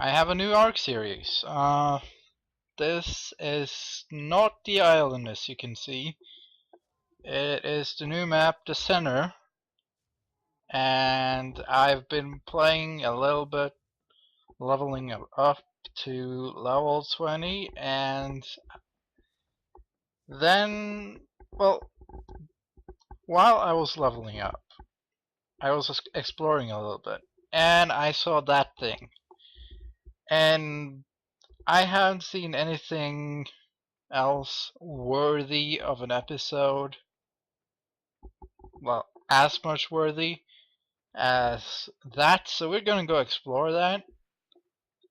I have a new Ark series. This is not the island, as you can see. It is the new map, the center, and I've been playing a little bit, leveling up to level 20, and then, well, while I was leveling up, I was exploring a little bit, and I saw that thing, and I haven't seen anything else worthy of an episode, well, as much worthy as that, so we're gonna go explore that.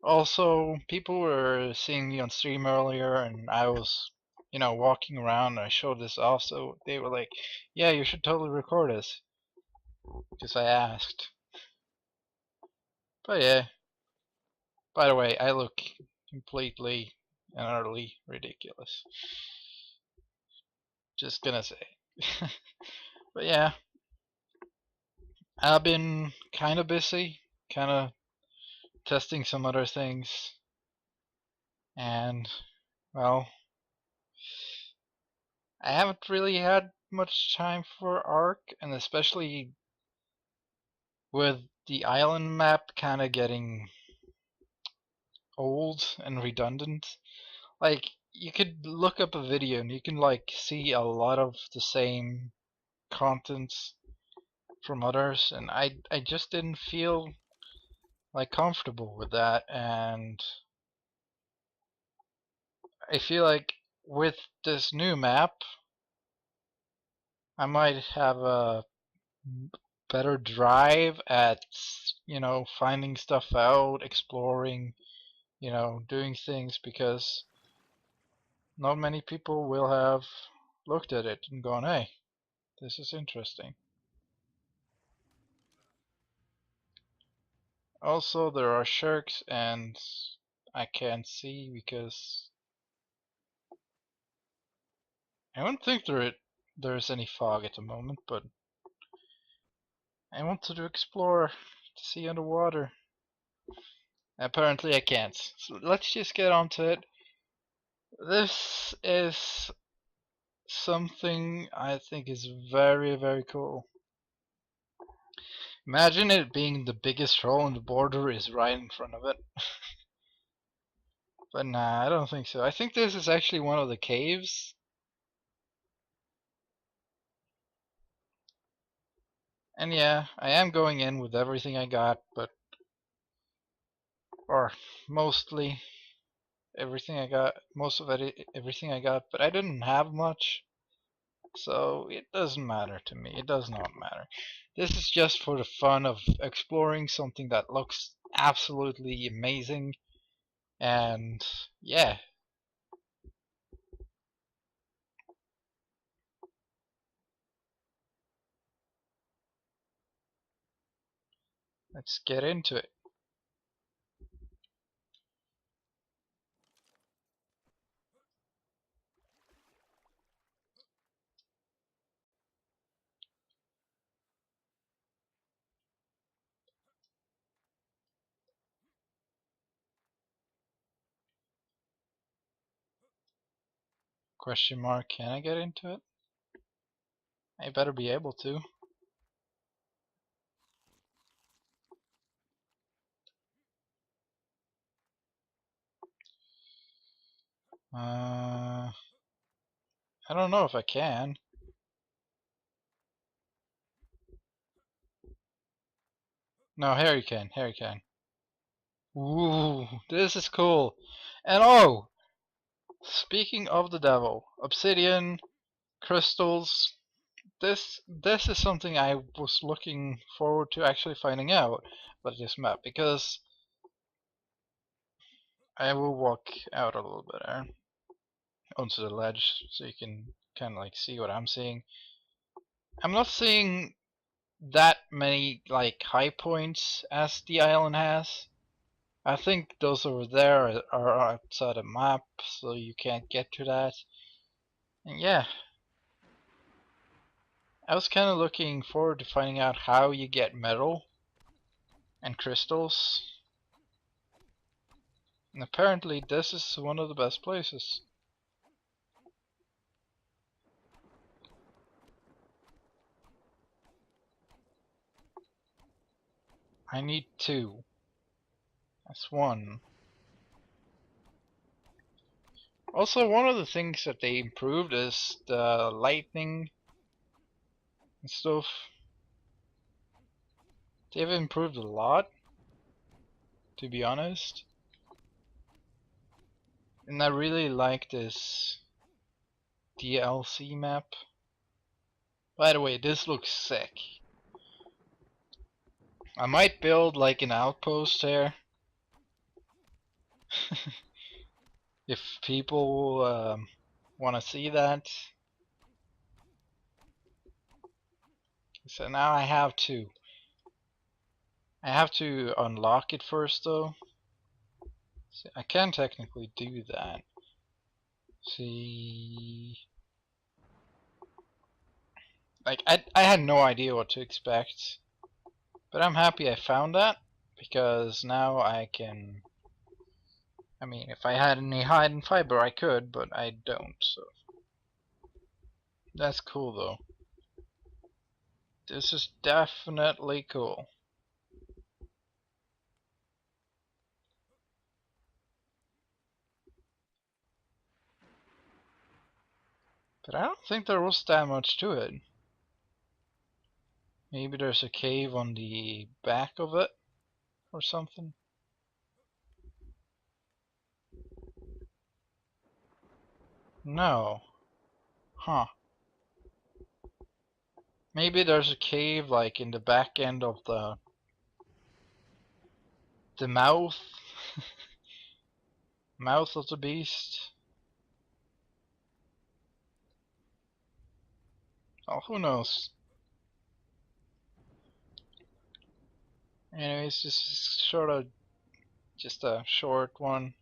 Also, people were seeing me on stream earlier, and I was, walking around, and I showed this off, so they were like, yeah, you should totally record this, because I asked. But yeah, by the way, I look completely and utterly ridiculous. Just gonna say. But yeah, I've been kind of busy, kind of testing some other things, and, well, I haven't really had much time for Ark, and especially with the island map kind of getting old and redundant. Like, you could look up a video and you can, like, see a lot of the same contents from others, and I just didn't feel, like, comfortable with that, and I feel like with this new map, I might have a better drive at, finding stuff out, exploring, doing things, because not many people will have looked at it and gone, hey, this is interesting. Also, there are sharks, and I can't see because I don't think there's any fog at the moment, but I wanted to explore to see underwater. Apparently I can't. So let's just get on to it. This is something I think is very, very cool. Imagine it being the biggest hole and the border is right in front of it. But nah, I don't think so. I think this is actually one of the caves. And yeah, I am going in with everything I got, but, or mostly everything I got, most of it, everything I got, but I didn't have much. So it doesn't matter to me. It does not matter. This is just for the fun of exploring something that looks absolutely amazing. And yeah, let's get into it. Question mark, can I get into it? I better be able to. I don't know if I can. No, Harry can. Harry can. Ooh, this is cool. And oh, speaking of the devil, obsidian, crystals. This is something I was looking forward to actually finding out about this map, because I will walk out a little bit there onto the ledge so you can kind of like see what I'm seeing. I'm not seeing that many like high points as the island has. I think those over there are outside the map, so you can't get to that. And yeah, I was kind of looking forward to finding out how you get metal and crystals. And apparently this is one of the best places. I need 2. That's 1. Also, one of the things that they improved is the lightning and stuff. They've improved a lot, to be honest. And I really like this DLC map. By the way, this looks sick. I might build like an outpost there. If people want to see that. So now I have to. I have to unlock it first though. See, I can technically do that. See, like I had no idea what to expect, but I'm happy I found that because now I can. I mean, if I had any hidden fiber, I could, but I don't. So that's cool though. This is definitely cool. But I don't think there was that much to it. Maybe there's a cave on the back of it or something. No. Huh. Maybe there's a cave like in the back end of the mouth mouth of the beast. Oh, who knows? Anyways, this is sort of just a short one.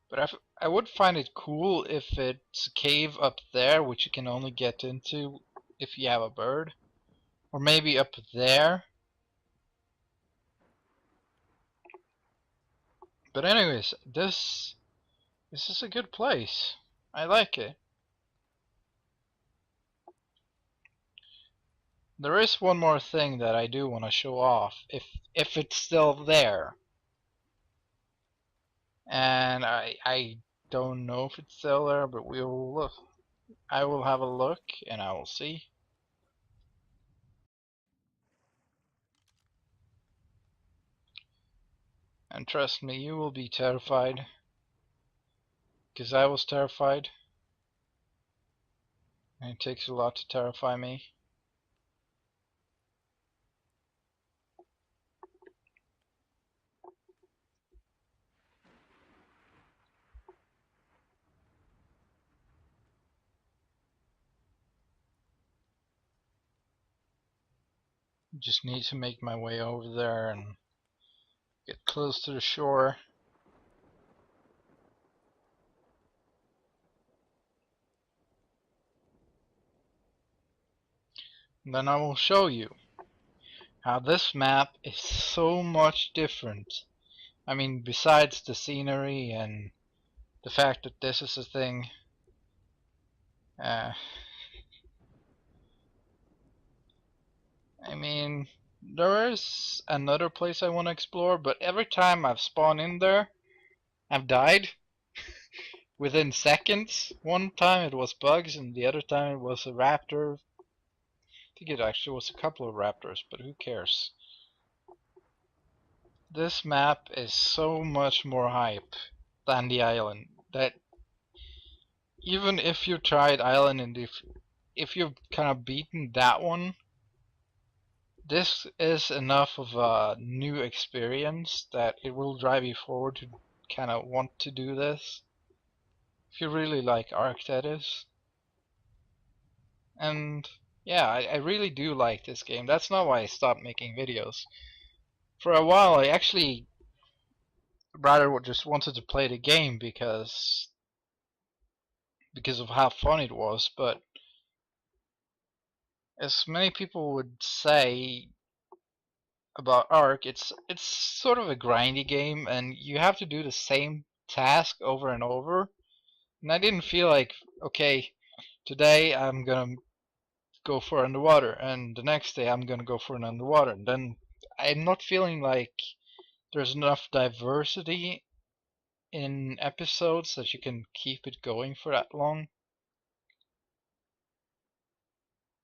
But I would find it cool if it's a cave up there, which you can only get into if you have a bird. Or maybe up there. But anyways, this is a good place. I like it. There is one more thing that I do want to show off, if it's still there. And I don't know if it's still there, but we'll look. I will have a look and I will see. And trust me, you will be terrified. Because I was terrified. And it takes a lot to terrify me. Just need to make my way over there and get close to the shore. And then I will show you how this map is so much different. I mean, besides the scenery and the fact that this is a thing, uh, I mean, there is another place I want to explore, but every time I've spawned in there, I've died within seconds. One time it was bugs, and the other time it was a raptor. I think it actually was a couple of raptors, but who cares? This map is so much more hype than the island that even if you tried island and if you've kind of beaten that one, this is enough of a new experience that it will drive you forward to kind of want to do this. If you really like Ark, that is. And yeah, I really do like this game. That's not why I stopped making videos. For a while, I actually rather just wanted to play the game because of how fun it was. But as many people would say, about Ark, it's sort of a grindy game, and you have to do the same task over and over. And I didn't feel like, okay, today I'm gonna go for underwater, and the next day I'm gonna go for an underwater. And then I'm not feeling like there's enough diversity in episodes that you can keep it going for that long.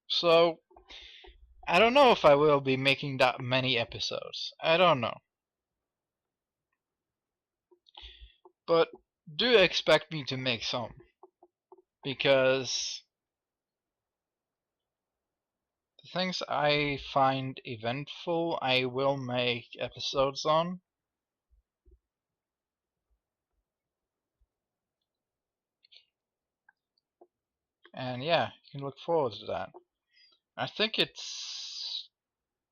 So I don't know if I will be making that many episodes. I don't know. But do expect me to make some. Because the things I find eventful, I will make episodes on. And yeah, you can look forward to that. I think it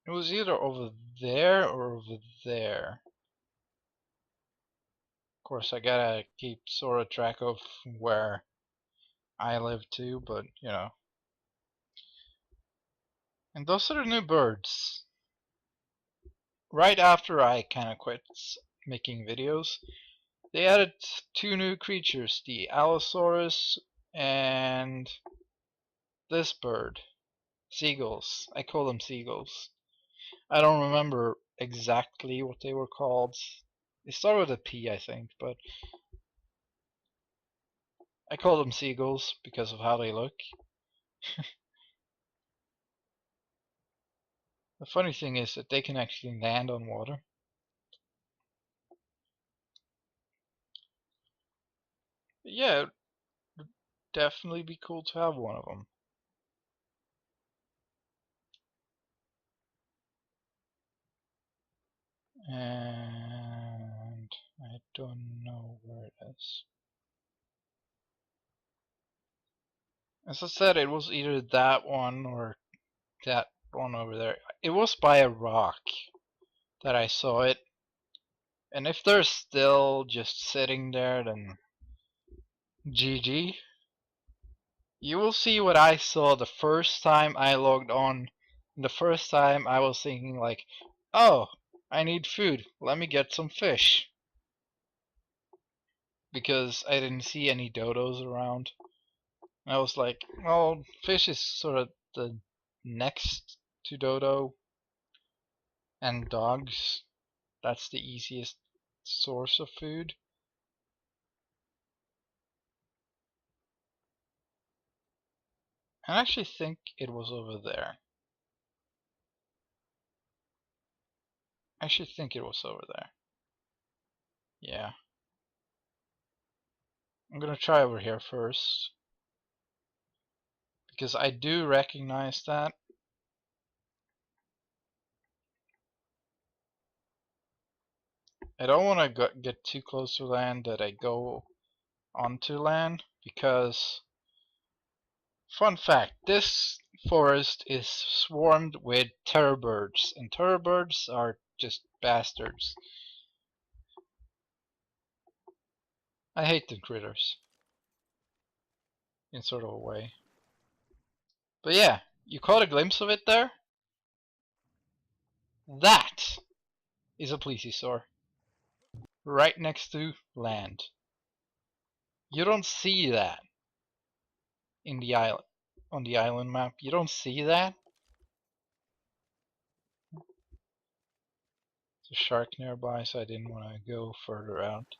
was either over there or over there. Of course, I gotta keep sort of track of where I live too, but you know. And those are the new birds. Right after I kind of quit making videos, they added two new creatures, the Allosaurus and this bird. Seagulls. I call them seagulls. I don't remember exactly what they were called. They start with a P, I think, but I call them seagulls because of how they look. The funny thing is that they can actually land on water. But yeah, it would definitely be cool to have one of them. And I don't know where it is. As I said, it was either that one or that one over there. It was by a rock that I saw it. And if they're still just sitting there, then GG. You will see what I saw the first time I logged on. The first time I was thinking like, oh, I need food. Let me get some fish. Because I didn't see any dodos around. I was like, well, fish is sort of the next to dodo and dogs. That's the easiest source of food. I actually think it was over there. I actually think it was over there. Yeah. I'm gonna try over here first. Because I do recognize that. I don't want to get too close to land that I go onto land. Because, fun fact, this forest is swarmed with terror birds. And terror birds are just bastards. I hate the critters. In sort of a way. But yeah, you caught a glimpse of it there? That is a plesiosaur. Right next to land. You don't see that in the island. On the island map. You don't see that. There's a shark nearby, so I didn't want to go further out.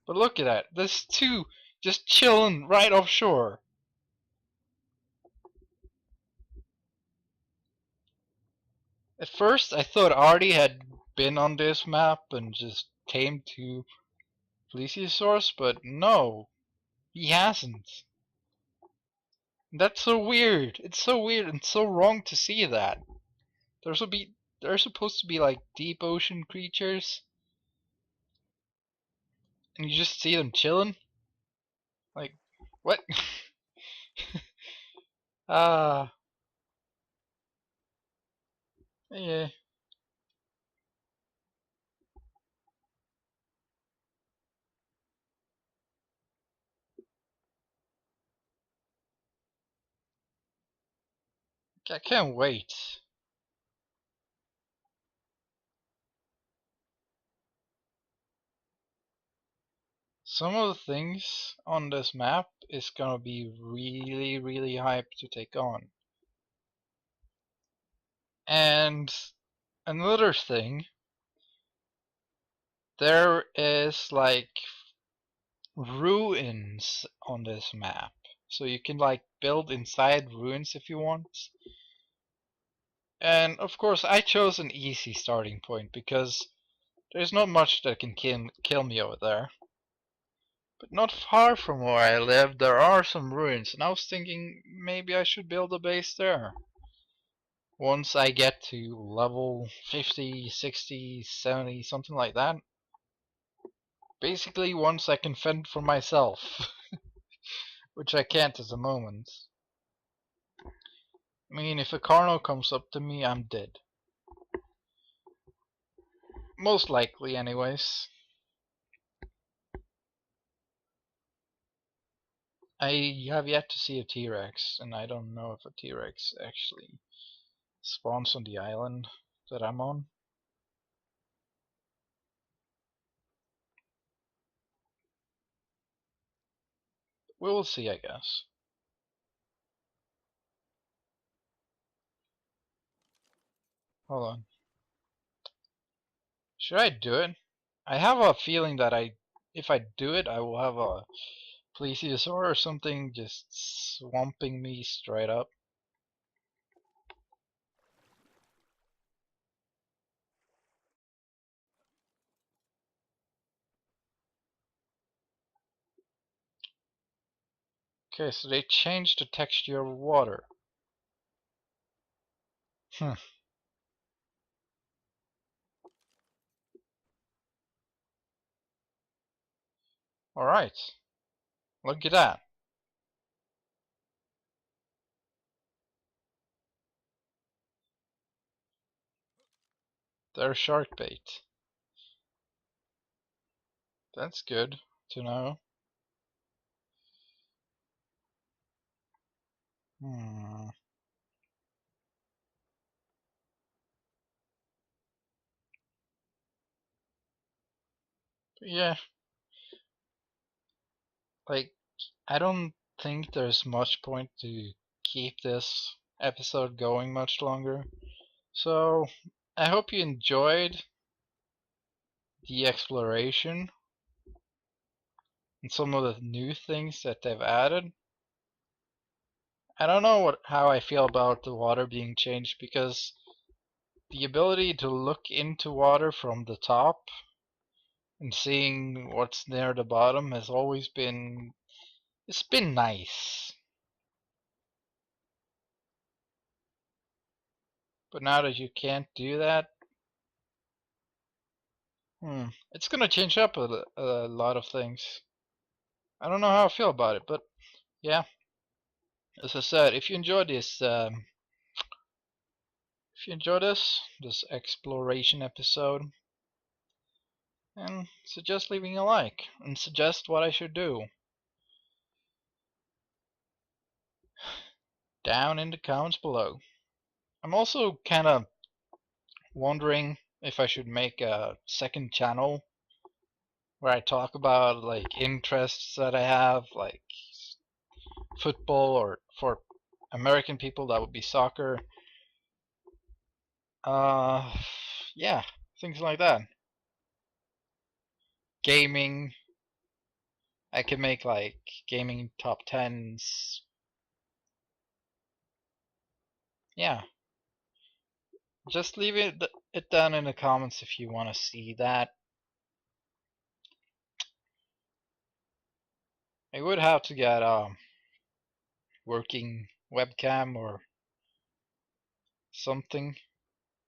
But look at that. There's two just chilling right offshore. At first, I thought Artie had been on this map and just came to Plesiosaurus, but no, he hasn't. That's so weird. It's so weird and so wrong to see that. There's supposed to be like deep ocean creatures, and you just see them chilling. Like, what? Ah, yeah. I can't wait. Some of the things on this map is gonna be really, really hype to take on. And another thing, there is like ruins on this map. So you can like build inside ruins if you want. And of course I chose an easy starting point because there's not much that can kill me over there. But not far from where I live there are some ruins, and I was thinking maybe I should build a base there. Once I get to level 50, 60, 70, something like that. Basically once I can fend for myself. Which I can't at the moment. I mean, if a Carno comes up to me, I'm dead. Most likely, anyways. I have yet to see a T-Rex, and I don't know if a T-Rex actually spawns on the island that I'm on. We will see, I guess. Hold on. Should I do it? I have a feeling that if I do it, I will have a plesiosaur or something just swamping me straight up. Okay, so they changed the texture of water. Hmm. Alright. Look at that. They're shark bait. That's good to know. Hmm. Yeah, like, I don't think there's much point to keep this episode going much longer. So, I hope you enjoyed the exploration and some of the new things that they've added. I don't know how I feel about the water being changed because the ability to look into water from the top and seeing what's near the bottom has always been it's been nice. But now that you can't do that, it's gonna change up a lot of things. I don't know how I feel about it, but yeah. As I said, if you enjoy this exploration episode, and suggest leaving a like and suggest what I should do down in the comments below. I'm also kind of wondering if I should make a second channel where I talk about like interests that I have, like football, or for American people that would be soccer. Uh, yeah, things like that. Gaming. I could make like gaming top tens. Yeah, just leave it down in the comments if you want to see that. I would have to get a working webcam or something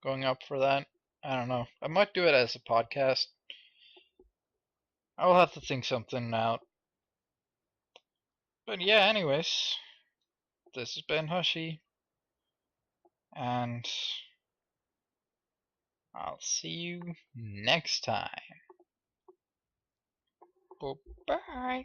going up for that. I don't know. I might do it as a podcast. I will have to think something out. But yeah, anyways, this has been Hushy, and I'll see you next time. Bye bye.